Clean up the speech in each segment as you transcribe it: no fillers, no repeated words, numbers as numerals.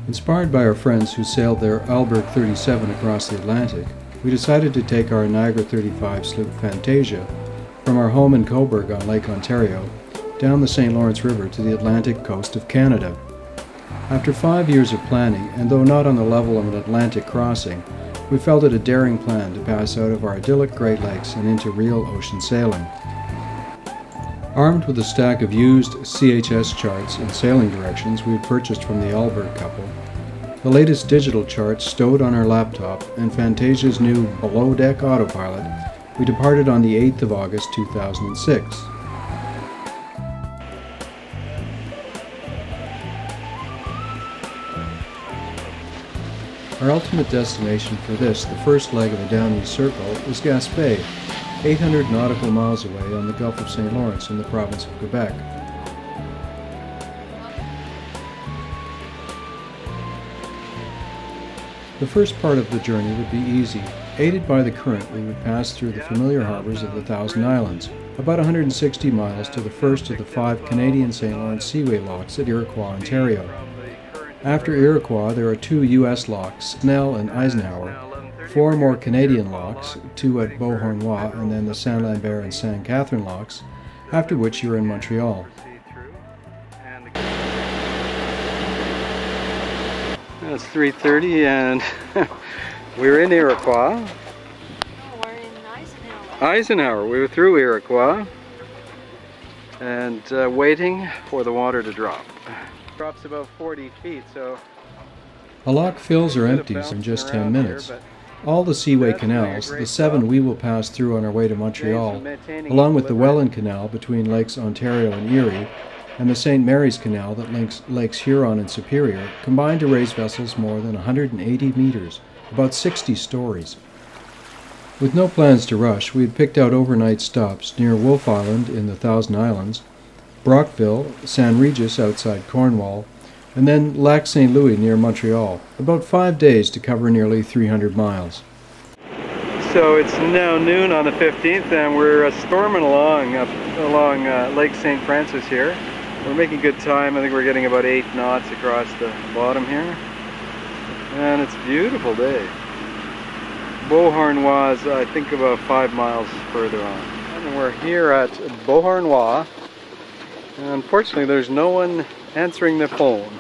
Inspired by our friends who sailed their Alberg 37 across the Atlantic, we decided to take our Niagara 35 sloop Phantasia from our home in Cobourg on Lake Ontario down the St. Lawrence River to the Atlantic coast of Canada. After 5 years of planning, and though not on the level of an Atlantic crossing, we felt it a daring plan to pass out of our idyllic Great Lakes and into real ocean sailing. Armed with a stack of used CHS charts and sailing directions we had purchased from the Alberg couple, the latest digital charts stowed on our laptop, and Phantasia's new below-deck autopilot, we departed on the 8th of August 2006. Our ultimate destination for this, the first leg of a down-east circle, was Gaspé, 800 nautical miles away on the Gulf of St. Lawrence in the province of Quebec. The first part of the journey would be easy. Aided by the current, we would pass through the familiar harbors of the Thousand Islands, about 160 miles to the first of the 5 Canadian St. Lawrence Seaway locks at Iroquois, Ontario. After Iroquois, there are 2 U.S. locks, Snell and Eisenhower, 4 more Canadian locks, 2 at Beauharnois, and then the Saint Lambert and Saint Catherine locks, after which you're in Montreal. It's 3:30 and we're in Iroquois. No, we're in Eisenhower. Eisenhower. We were through Iroquois and waiting for the water to drop. Drops about 40 feet, so A lock fills or empties in just 10 minutes. All the Seaway canals, the 7 we will pass through on our way to Montreal, along with the Welland Canal between Lakes Ontario and Erie, and the St. Mary's Canal that links Lakes Huron and Superior, combine to raise vessels more than 180 meters, about 60 stories. With no plans to rush, we had picked out overnight stops near Wolfe Island in the Thousand Islands, Brockville, San Regis outside Cornwall, and then Lac St. Louis near Montreal, about 5 days to cover nearly 300 miles. So it's now noon on the 15th and we're storming along Lake St. Francis here. We're making good time. I think we're getting about 8 knots across the bottom here. And it's a beautiful day. Beauharnois is, I think, about 5 miles further on. And we're here at Beauharnois. And unfortunately, there's no one answering the phone.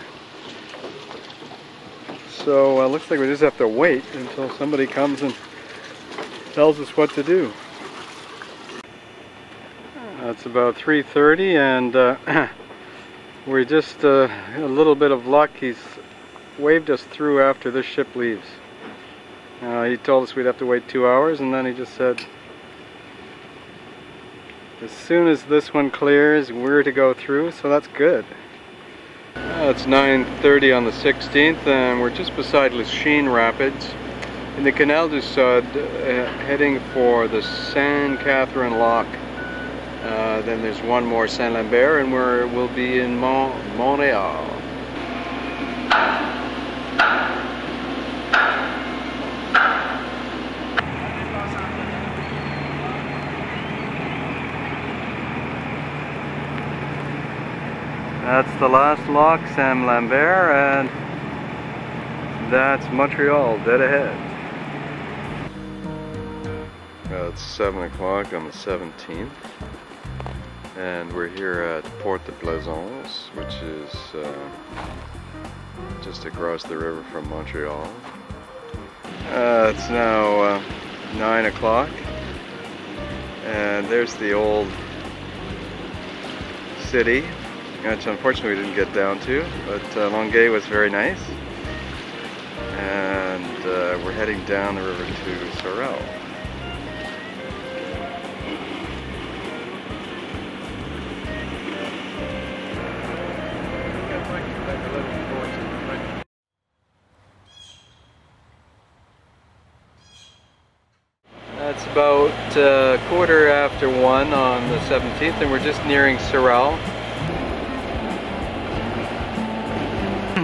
So looks like we just have to wait until somebody comes and tells us what to do. It's about 3:30 and we're just a little bit of luck. He's waved us through after this ship leaves. He told us we'd have to wait 2 hours, and then he just said as soon as this one clears we're to go through, so that's good. It's 9:30 on the 16th and we're just beside Lachine Rapids in the Canal du Sud, heading for the Saint Catherine Lock. Then there's one more Saint Lambert and we'll be in Montreal. That's the last lock, Saint Lambert, and that's Montreal dead ahead. It's 7 o'clock on the 17th, and we're here at Port de Plaisance, which is just across the river from Montreal. It's now 9 o'clock, and there's the old city, which unfortunately we didn't get down to, but Longueuil was very nice. And we're heading down the river to Cirlce. It's about 1:15 on the 17th, and we're just nearing Cirlce.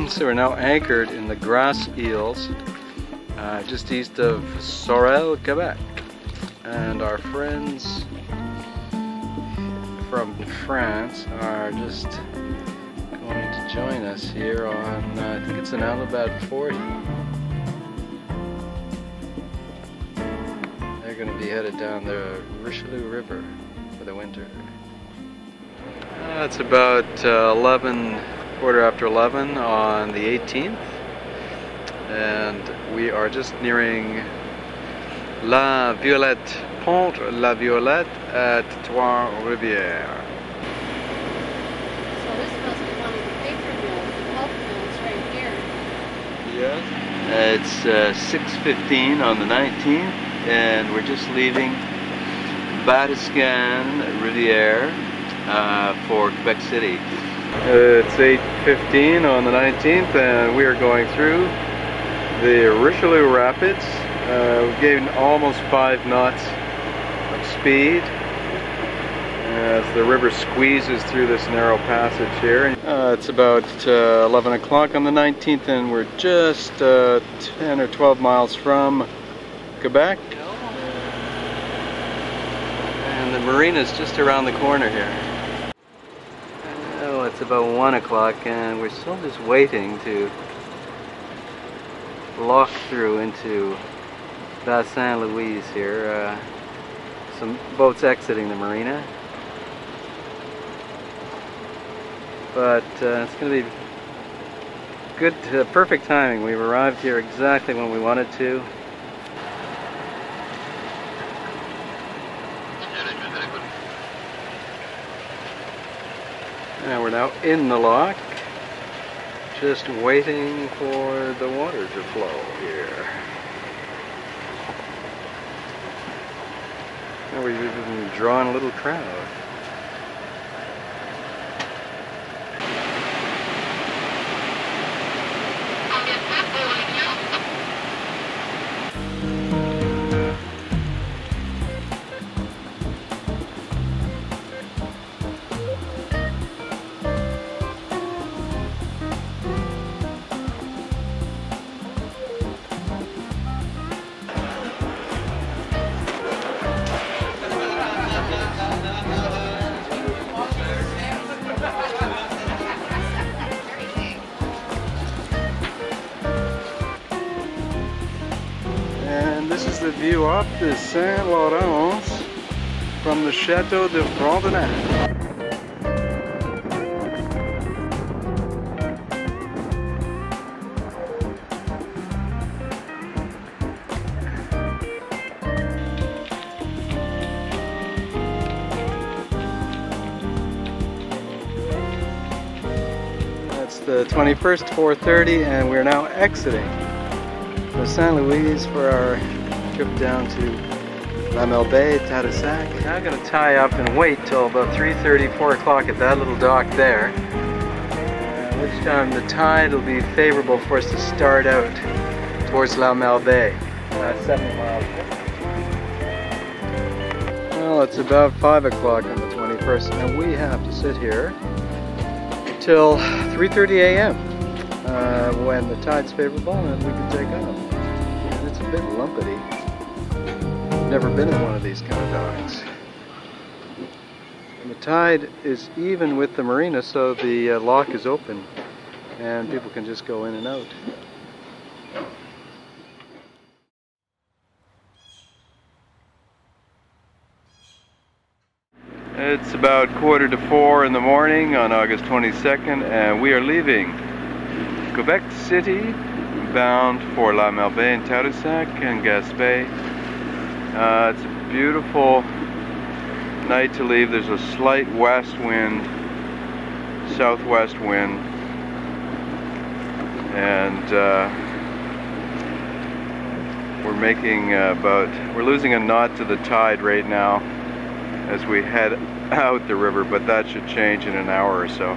So we're now anchored in the grass eels just east of Cirlce, Quebec. And our friends from France are just going to join us here on, I think it's an Alberg 40. They're going to be headed down the Richelieu River for the winter. It's about quarter after 11 on the 18th, and we are just nearing La Violette, Pont La Violette at Trois-Rivières. So this must be one of the paper mills, the pulp mills right here. Yes. It's 6:15 on the 19th, and we're just leaving Batiscan Rivière for Quebec City. It's 8:15 on the 19th, and we are going through the Richelieu Rapids. We've gained almost 5 knots of speed as the river squeezes through this narrow passage here. It's about 11 o'clock on the 19th, and we're just 10 or 12 miles from Quebec. And the marina's just around the corner here. Oh, it's about 1 o'clock, and we're still just waiting to lock through into Bassin Louise here. Some boats exiting the marina. But it's going to be good, perfect timing. We've arrived here exactly when we wanted to. And we're now in the lock, just waiting for the water to flow here. And we've even drawn a little crowd. This is the view up the Saint Laurent from the Chateau de Frontenac. That's the 21st, 4:30, and we're now exiting the St. Louis for our trip down to La Melbaye, Tadoussac. Now I'm going to tie up and wait till about 3:30, 4 o'clock at that little dock there, which time the tide will be favorable for us to start out towards La Melbaye. 70 miles. Well, it's about 5 o'clock on the 21st, and we have to sit here till 3:30 a.m. When the tide's favorable and we can take off. And it's a bit lumpety. Never been in one of these kind of docks. And the tide is even with the marina, so the lock is open and people can just go in and out. It's about 3:45 in the morning on August 22nd, and we are leaving Quebec City bound for La Melbaye and Tadoussac and Gaspé. It's a beautiful night to leave. There's a slight west wind, southwest wind, and we're losing a knot to the tide right now as we head out the river, but that should change in an hour or so.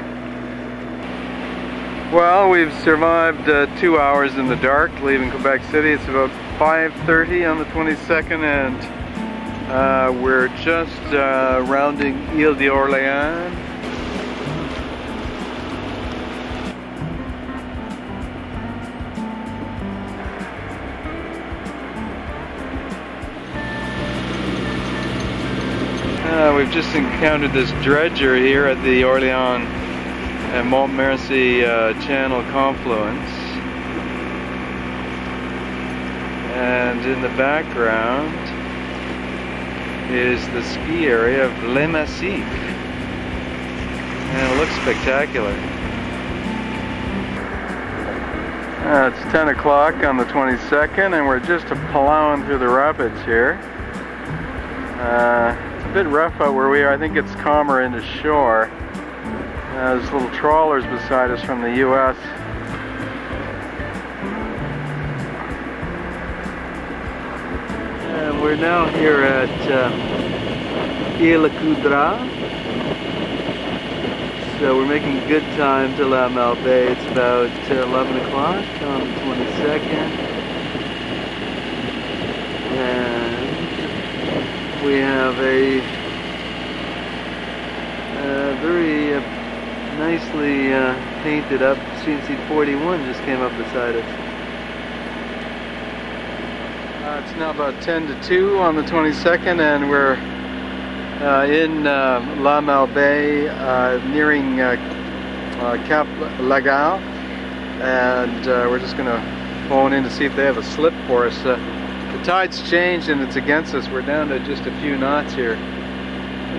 Well, we've survived 2 hours in the dark leaving Quebec City. It's about 5:30 on the 22nd, and we're just rounding Ile d'Orléans. We've just encountered this dredger here at the Orléans and Montmorency Channel confluence. And in the background is the ski area of Le Massif. And it looks spectacular. It's 10 o'clock on the 22nd, and we're just plowing through the rapids here. It's a bit rough out where we are. I think it's calmer in the shore. There's little trawlers beside us from the U.S. And we're now here at Ile-Coudray. So we're making good time to La Malbaie. It's about 11 o'clock on the 22nd. And we have a very nicely painted up CNC 41 just came up beside us. It's now about 10 to 2 on the 22nd, and we're in La Malbaie, nearing Cap La Gare, and we're just going to phone in to see if they have a slip for us. The tide's changed and it's against us. We're down to just a few knots here.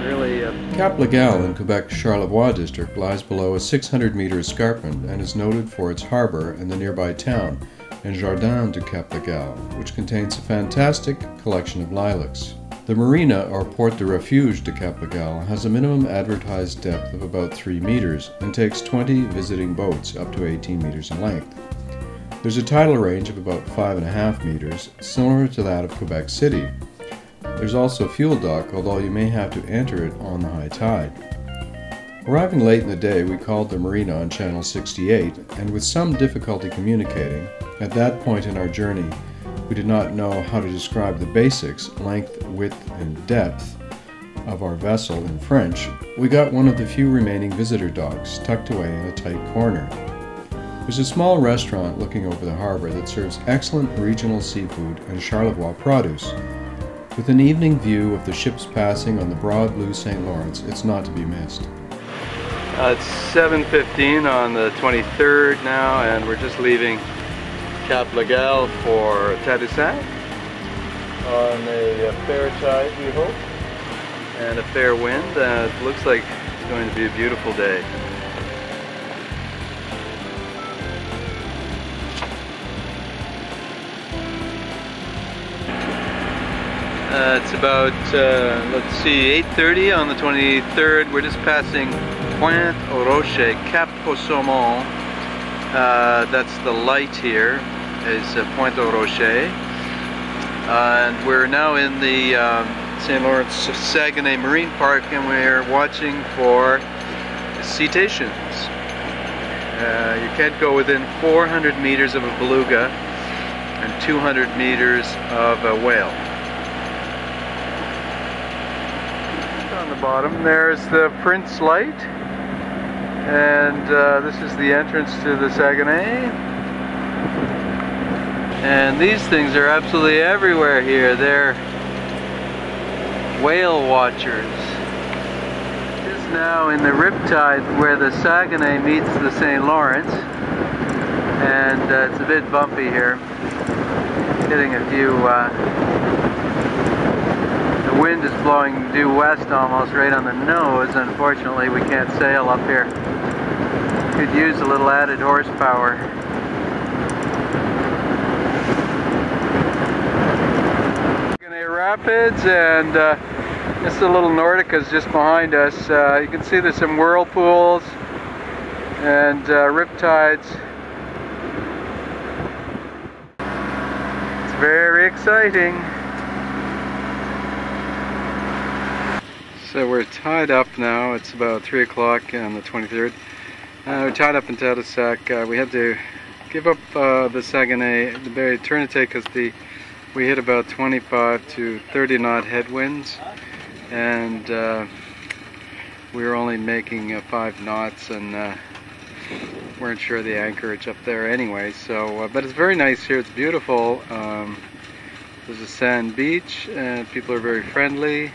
Really, Cap La Gare in Quebec's Charlevoix district lies below a 600-meter escarpment and is noted for its harbor and the nearby town and Jardin du Cap La Gare, which contains a fantastic collection of lilacs. The marina, or Port de Refuge de Cap La Gare, has a minimum advertised depth of about 3 meters and takes 20 visiting boats up to 18 meters in length. There's a tidal range of about 5.5 meters, similar to that of Quebec City. There's also a fuel dock, although you may have to enter it on the high tide. Arriving late in the day, we called the marina on Channel 68, and with some difficulty communicating, at that point in our journey, we did not know how to describe the basics, length, width, and depth of our vessel in French. We got one of the few remaining visitor docks tucked away in a tight corner. There's a small restaurant looking over the harbor that serves excellent regional seafood and Charlevoix produce. With an evening view of the ships passing on the broad blue St. Lawrence, it's not to be missed. It's 7:15 on the 23rd now, and we're just leaving Cap La Gare for Tadoussac on a fair tide, we hope, and a fair wind. It looks like it's going to be a beautiful day. It's about, let's see, 8:30 on the 23rd. We're just passing Pointe aux Rochers, Cap au Saumon. That's the light here, is Pointe aux Rochers. And we're now in the St. Lawrence Saguenay Marine Park, and we're watching for cetaceans. You can't go within 400 meters of a beluga and 200 meters of a whale. On the bottom there's the Prince Light, and this is the entrance to the Saguenay. And these things are absolutely everywhere here. They're whale watchers. Just now in the riptide where the Saguenay meets the St. Lawrence, and it's a bit bumpy here. Hitting a few, the wind is blowing due west almost right on the nose. Unfortunately, we can't sail up here. Could use a little added horsepower. Rapids, and just a little Nordica's just behind us. You can see there's some whirlpools and riptides. It's very exciting. So we're tied up now. It's about 3 o'clock on the 23rd. We're tied up in Tadoussac. We had to give up the Saguenay, the Bay Trinité, because we hit about 25 to 30 knot headwinds, and we were only making 5 knots, and weren't sure of the anchorage up there anyway. So, but it's very nice here. It's beautiful. There's a sand beach, and people are very friendly.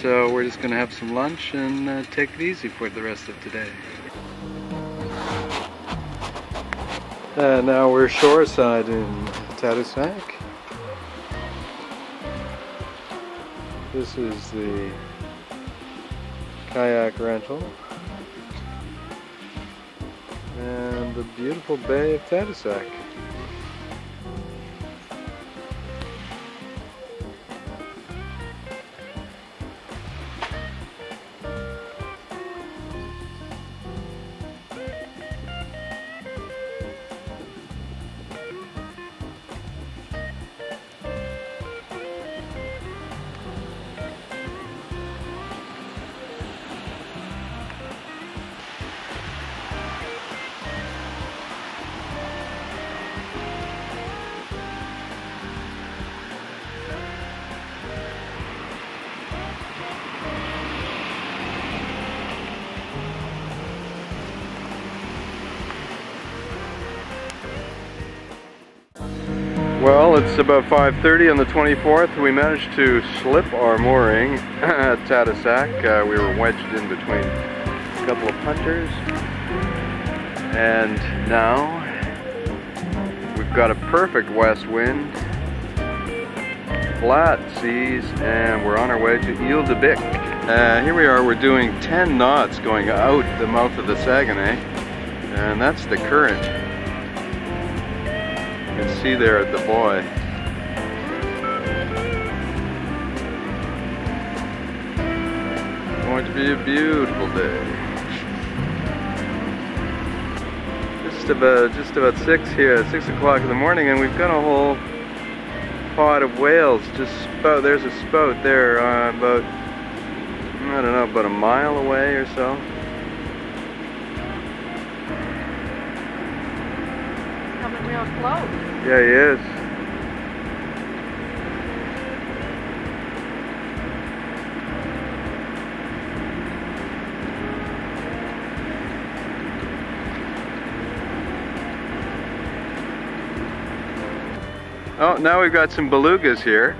So we're just going to have some lunch and take it easy for the rest of today. And now we're shoreside in Tadoussac. This is the kayak rental and the beautiful bay of Tadoussac. Well, it's about 5:30 on the 24th. We managed to slip our mooring at Tadoussac. We were wedged in between a couple of punters. And now we've got a perfect west wind, flat seas, and we're on our way to Ile de Bic. Here we are, we're doing 10 knots going out the mouth of the Saguenay, and that's the current. You can see there at the buoy. It's going to be a beautiful day. Just about 6 here, 6 o'clock in the morning, and we've got a whole pod of whales just spout. There's a spout there, about, I don't know, about a mile away or so. Coming real close. Yeah, he is. Oh, now we've got some belugas here.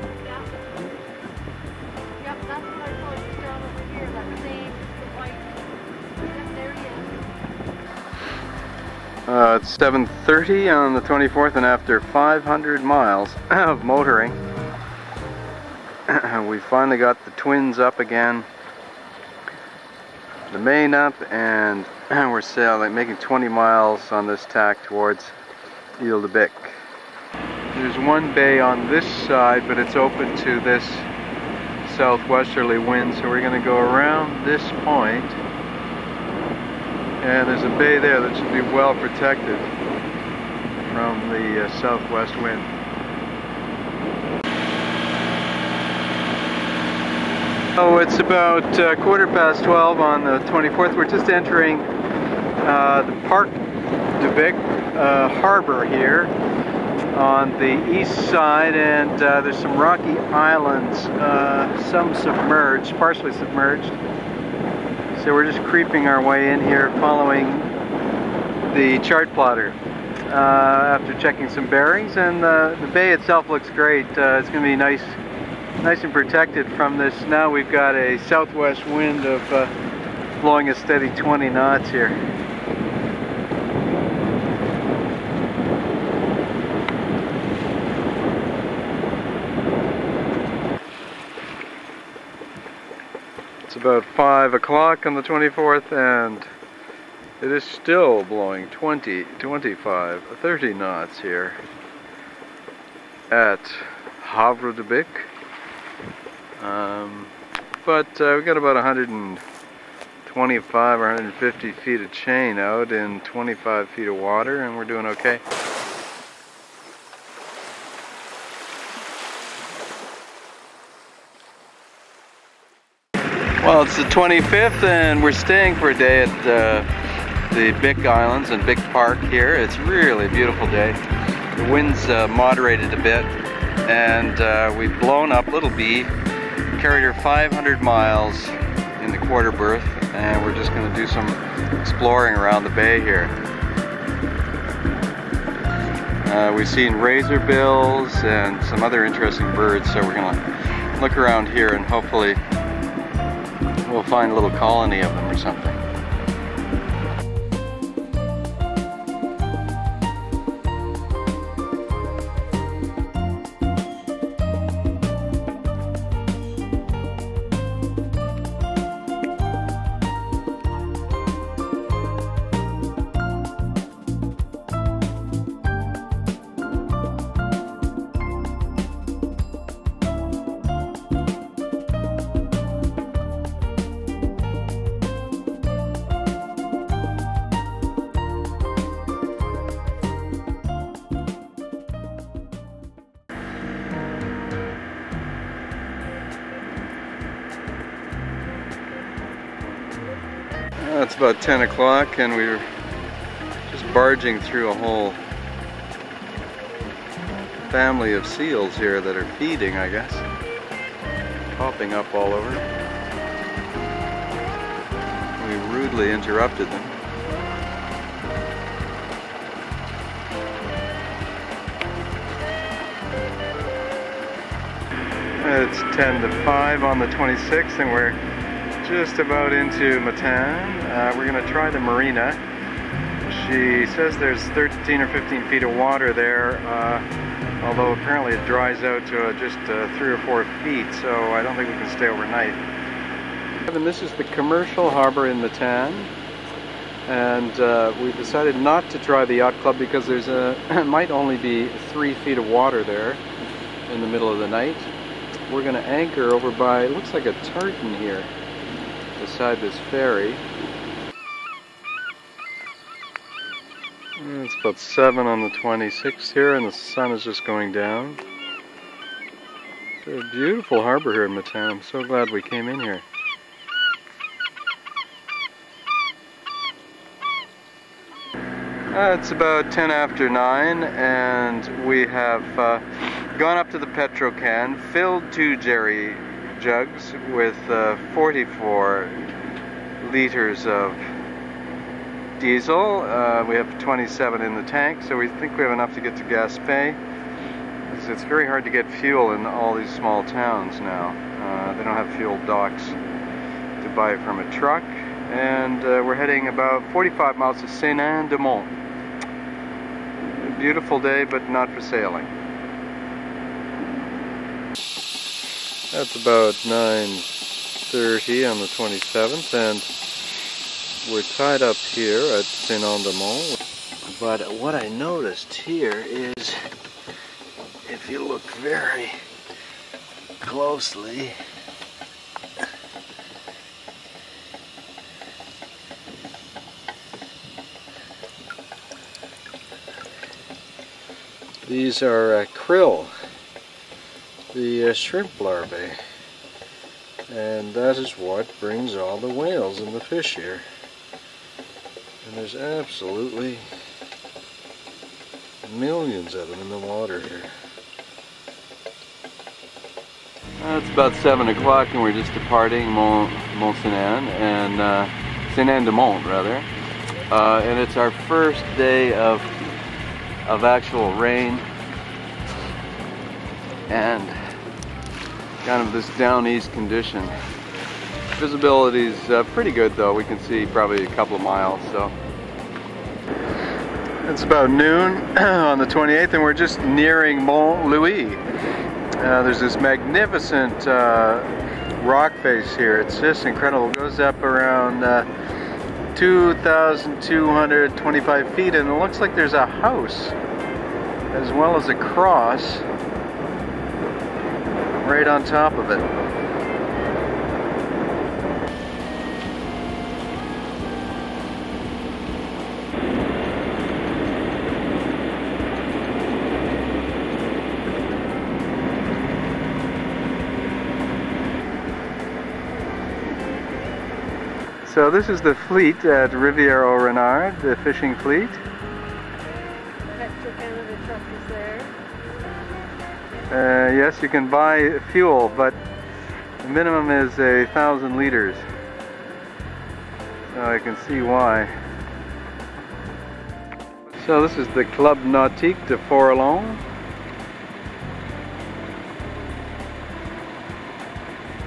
Yep, that's what I saw just down over here, that same white. Yep, there he is. It's 7:30 on the 24th, and after 500 miles of motoring, we finally got the twins up again, the main up, and we're sailing, making 20 miles on this tack towards Ile de Bic. There's one bay on this side, but it's open to this southwesterly wind, so we're going to go around this point. And there's a bay there that should be well protected from the southwest wind. Oh, it's about 12:15 on the 24th. We're just entering the Parc de Bic harbor here on the east side, and there's some rocky islands, some submerged, partially submerged. So we're just creeping our way in here, following the chart plotter after checking some bearings, and the bay itself looks great. It's going to be nice and protected from this. Now we've got a southwest wind of blowing a steady 20 knots here. It's about 5 o'clock on the 24th, and it is still blowing 20, 25, 30 knots here at Havre de Bic. But we've got about 125 or 150 feet of chain out in 25 feet of water, and we're doing okay. Well, it's the 25th, and we're staying for a day at the Bic Islands and Bic Park here. It's really a beautiful day. The wind's moderated a bit, and we've blown up Little B, carried her 500 miles in the quarter berth, and we're just going to do some exploring around the bay here. We've seen razorbills and some other interesting birds, so we're going to look around here and hopefully we'll find a little colony of them or something. It's about 10 o'clock and we're just barging through a whole family of seals here that are feeding, I guess. Popping up all over. We rudely interrupted them. It's 10 to 5 on the 26th and we're just about into Matan. We're going to try the marina. She says there's 13 or 15 feet of water there, although apparently it dries out to just 3 or 4 feet, so I don't think we can stay overnight. And this is the commercial harbor in Matan, and we decided not to try the yacht club because there's might only be 3 feet of water there in the middle of the night. We're going to anchor over by, it looks like a tartan here, beside this ferry. It's about 7 on the 26th here and the sun is just going down. It's a beautiful harbor here in Matan. I'm so glad we came in here. It's about 10 after 9 and we have gone up to the petro can, filled 2 jerry jugs with 44 liters of diesel. We have 27 in the tank, so we think we have enough to get to Gaspé. It's very hard to get fuel in all these small towns now. They don't have fuel docks to buy it from a truck. And we're heading about 45 miles to Saint-Anne-de-Mont. A beautiful day, but not for sailing. That's about 9:30 on the 27th, and we're tied up here at Saint-Anne-de-Mont. But what I noticed here is, if you look very closely, these are krill, the shrimp larvae, and that is what brings all the whales and the fish here. And there's absolutely millions of them in the water here. It's about 7 o'clock and we're just departing Mont Saint-Anne and Saint-Anne-de-Mont rather, and it's our first day of actual rain and kind of this down east condition. Visibility's pretty good though. We can see probably a couple of miles. So it's about noon on the 28th and we're just nearing Mont Louis. There's this magnificent rock face here. It's just incredible. It goes up around 2,225 feet and it looks like there's a house as well as a cross right on top of it. So this is the fleet at Rivière au Renard, the fishing fleet. Petro Canada truck is there. Yes, you can buy fuel, but the minimum is 1,000 liters. So I can see why. So this is the Club Nautique de Forlon.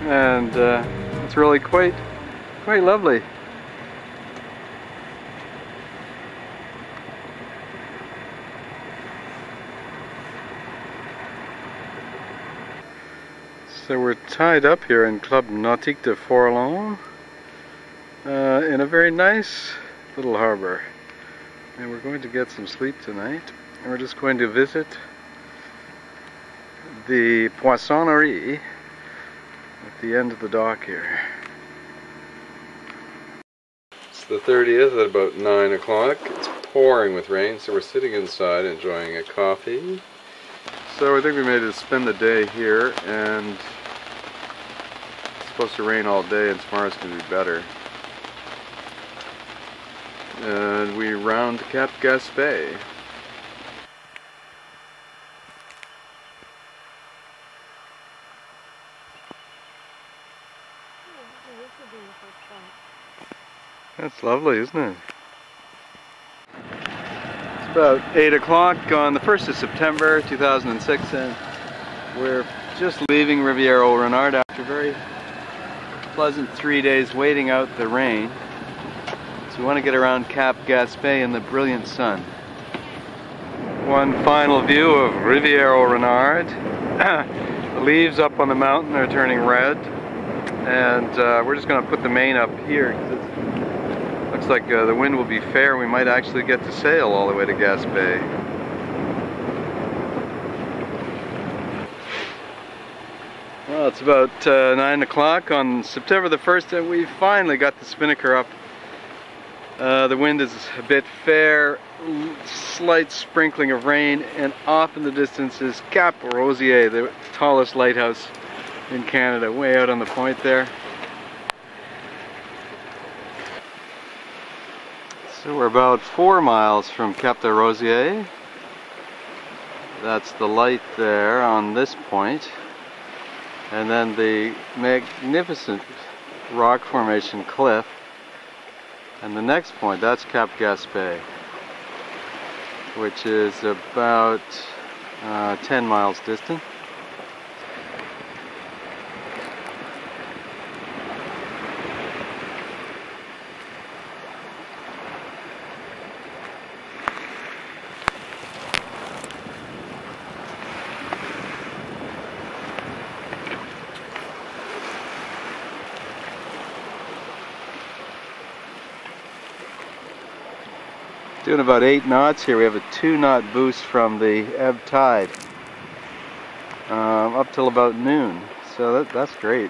And it's really quite lovely. So we're tied up here in Club Nautique de Forlon in a very nice little harbor. And we're going to get some sleep tonight. And we're just going to visit the Poissonnerie at the end of the dock here. It's the 30th at about 9 o'clock. It's pouring with rain, so we're sitting inside enjoying a coffee. So I think we made it spend the day here, and it's supposed to rain all day and tomorrow's going to be better. and we round Cap Gaspé. That's lovely, isn't it? It's about 8 o'clock on the 1st of September 2006, and we're just leaving Rivière au Renard after a very pleasant 3 days waiting out the rain. So we want to get around Cap Gaspé in the brilliant sun. One final view of Rivière au Renard. The leaves up on the mountain are turning red, and we're just going to put the main up here because it looks like the wind will be fair. We might actually get to sail all the way to Gaspé. Well, it's about 9 o'clock on September the 1st, and we finally got the spinnaker up. The wind is a bit fair, slight sprinkling of rain, and off in the distance is Cap Rosier, the tallest lighthouse in Canada, way out on the point there. So we're about 4 miles from Cap de Rosier. That's the light there on this point. And then the magnificent rock formation cliff. And the next point, that's Cap Gaspé, which is about 10 miles distant. Doing about 8 knots here. We have a 2-knot boost from the ebb tide up till about noon, so that's great.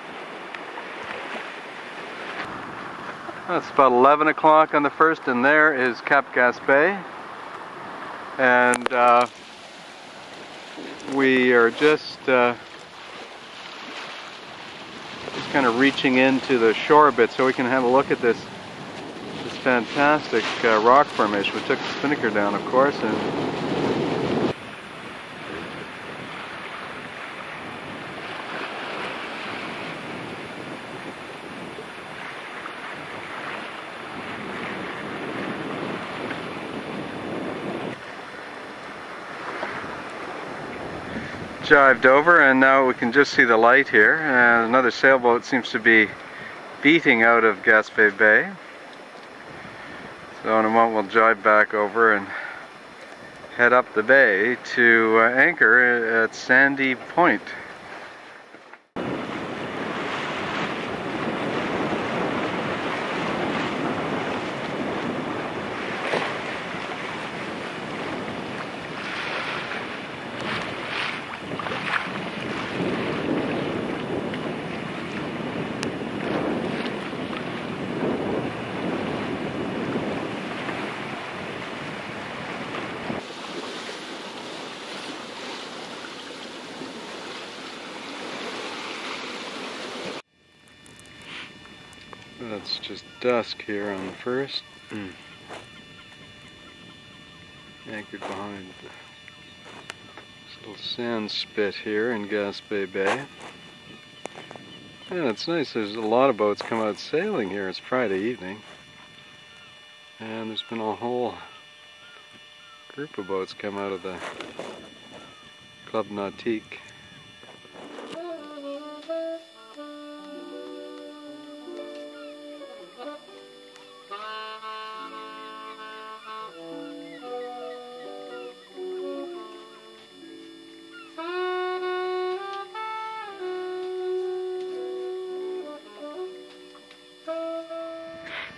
It's about 11 o'clock on the 1st, and there is Cap Gaspé, and we are just kind of reaching into the shore a bit so we can have a look at this fantastic rock formation. We took the spinnaker down, of course, and jived over, and now we can just see the light here, and another sailboat seems to be beating out of Gaspé Bay. So in a moment we'll jive back over and head up the bay to anchor at Sandy Point. It's just dusk here on the 1st. Anchored behind this little sand spit here in Gaspé Bay. And it's nice, there's a lot of boats come out sailing here. It's Friday evening, and there's been a whole group of boats come out of the Club Nautique.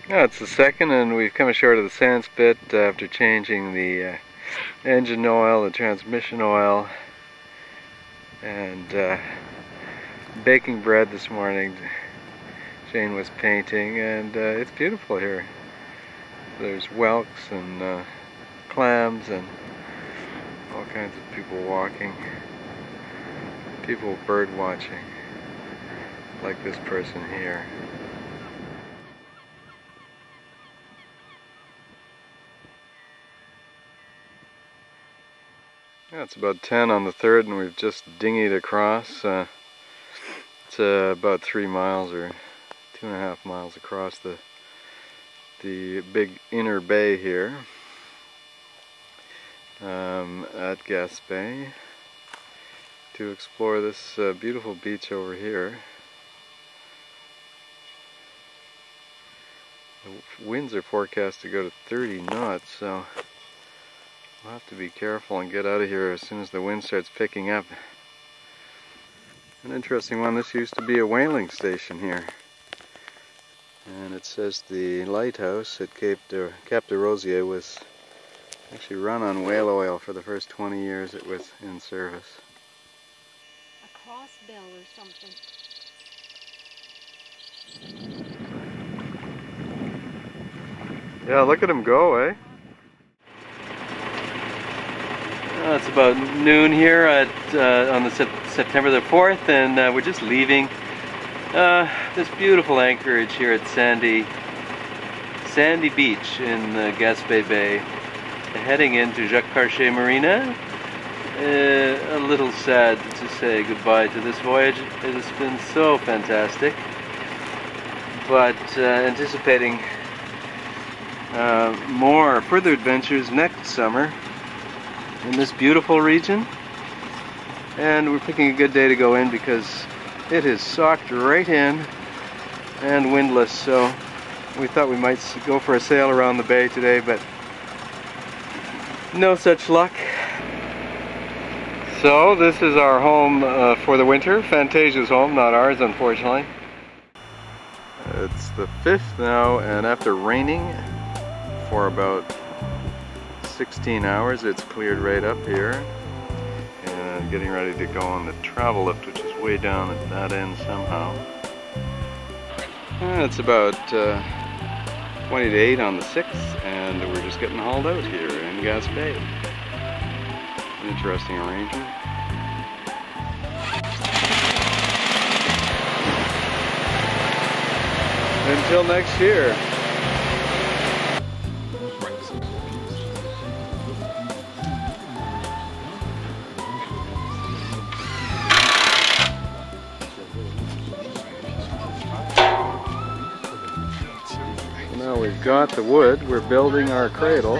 It's the 2nd, and we've come ashore to the sand spit after changing the engine oil, the transmission oil, and baking bread this morning. Jane was painting, and it's beautiful here. There's whelks and clams and all kinds of people walking, people bird watching, like this person here. Yeah, it's about 10 on the 3rd and we've just dinghied across. It's about 3 miles or 2.5 miles across the big inner bay here at Gaspé to explore this beautiful beach over here. The winds are forecast to go to 30 knots, so we'll have to be careful and get out of here as soon as the wind starts picking up. An interesting one, this used to be a whaling station here. And it says the lighthouse at Cap de Rosier was actually run on whale oil for the first 20 years it was in service. A cross bell or something. Yeah, look at him go, eh? It's about noon here at on the September the 4th, and we're just leaving this beautiful anchorage here at Sandy Beach in Gaspé Bay, heading into Jacques Cartier Marina. A little sad to say goodbye to this voyage. It has been so fantastic, but anticipating more further adventures next summer in this beautiful region. And we're picking a good day to go in because it is socked right in and windless, so we thought we might go for a sail around the bay today, but no such luck. So this is our home for the winter. Phantasia's home, not ours, unfortunately. It's the 5th now, and after raining for about 16 hours, it's cleared right up here. And getting ready to go on the travel lift, which is way down at that end somehow. It's about 20 to 8 on the 6th, and we're just getting hauled out here in Gaspé. Interesting arrangement. Until next year. Now we've got the wood, we're building our cradle.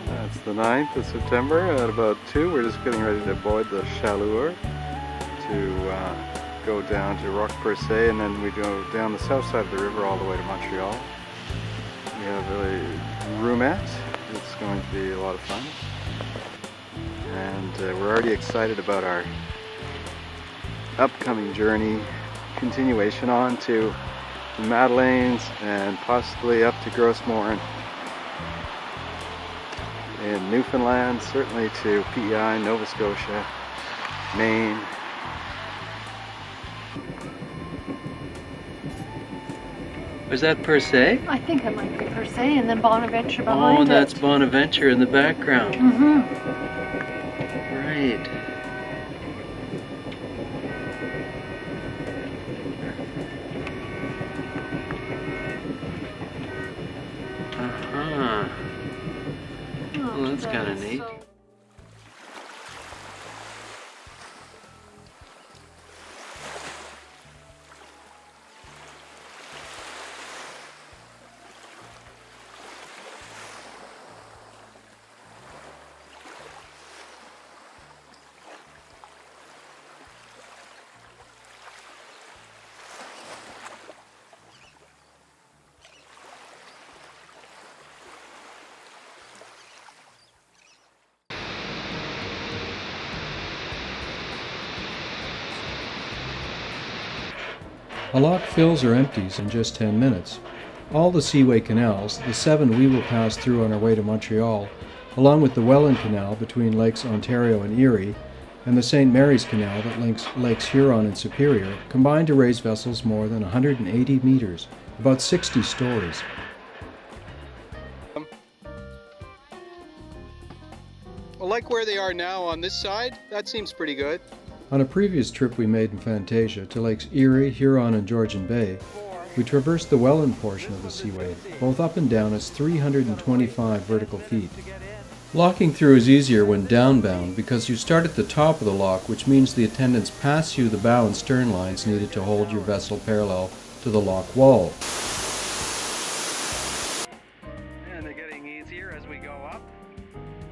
That's the 9th of September at about 2. We're just getting ready to board the chaleur to go down to Roc-Percé, and then we go down the south side of the river all the way to Montreal. We have a roomette. It's going to be a lot of fun. And we're already excited about our upcoming journey, continuation on to the Madeleines and possibly up to Grossmore in Newfoundland, certainly to PEI, Nova Scotia, Maine. Was that Percé? I think it might be Percé, and then Bonaventure behind it. Oh, that's Bonaventure in the background. Mm-hmm. Right. Uh-huh. Oh, Well, that's kind of neat. A lock fills or empties in just 10 minutes. All the seaway canals, the 7 we will pass through on our way to Montreal, along with the Welland Canal between Lakes Ontario and Erie, and the St. Mary's Canal that links Lakes Huron and Superior, combine to raise vessels more than 180 meters, about 60 stories. Well, like where they are now on this side, that seems pretty good. On a previous trip we made in Phantasia to Lakes Erie, Huron, and Georgian Bay, we traversed the Welland portion of the seaway, both up and down its 325 vertical feet. Locking through is easier when downbound because you start at the top of the lock, which means the attendants pass you the bow and stern lines needed to hold your vessel parallel to the lock wall. And they're getting easier as we go up,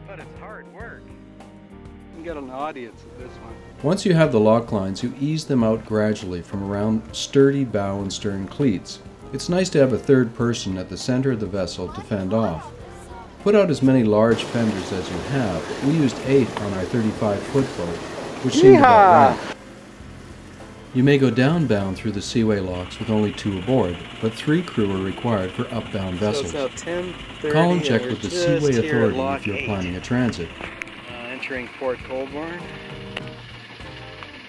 but it's hard work. You can get an audience at this one. Once you have the lock lines, you ease them out gradually from around sturdy bow and stern cleats. It's nice to have a third person at the center of the vessel to fend off. Put out as many large fenders as you have. We used 8 on our 35-foot boat, which seemed about right. You may go downbound through the seaway locks with only 2 aboard, but 3 crew are required for upbound vessels. So it's now 10:30. Call and check with the Seaway Authority if you're planning a transit. Entering Port Cobourg,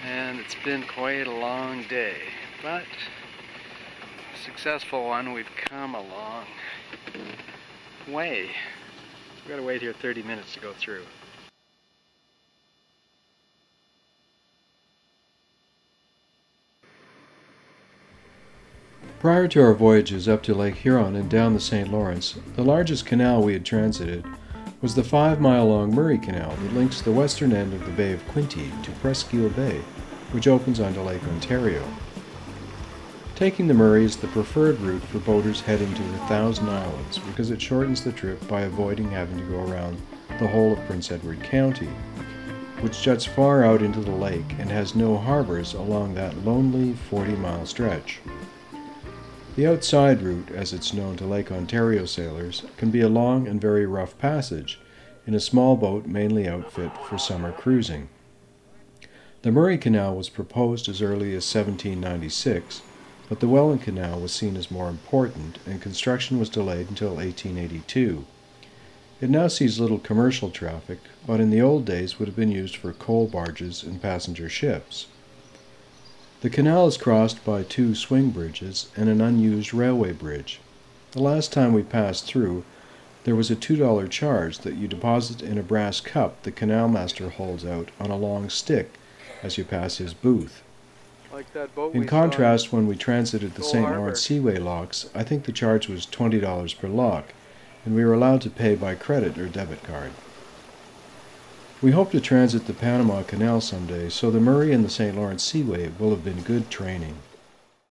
and it's been quite a long day, but a successful one. We've come a long way. We've got to wait here 30 minutes to go through. Prior to our voyages up to Lake Huron and down the St. Lawrence, the largest canal we had transited was the 5-mile-long Murray Canal that links the western end of the Bay of Quinte to Presqu'île Bay, which opens onto Lake Ontario. Taking the Murray is the preferred route for boaters heading to the Thousand Islands because it shortens the trip by avoiding having to go around the whole of Prince Edward County, which juts far out into the lake and has no harbors along that lonely 40-mile stretch. The outside route, as it's known to Lake Ontario sailors, can be a long and very rough passage in a small boat mainly outfit for summer cruising. The Murray Canal was proposed as early as 1796, but the Welland Canal was seen as more important, and construction was delayed until 1882. It now sees little commercial traffic, but in the old days would have been used for coal barges and passenger ships. The canal is crossed by 2 swing bridges and an unused railway bridge. The last time we passed through, there was a $2 charge that you deposit in a brass cup the canal master holds out on a long stick as you pass his booth. Like that boat in contrast, when we transited the St. Lawrence Seaway locks, I think the charge was $20 per lock, and we were allowed to pay by credit or debit card. We hope to transit the Panama Canal someday, so the Murray and the St. Lawrence Seaway will have been good training.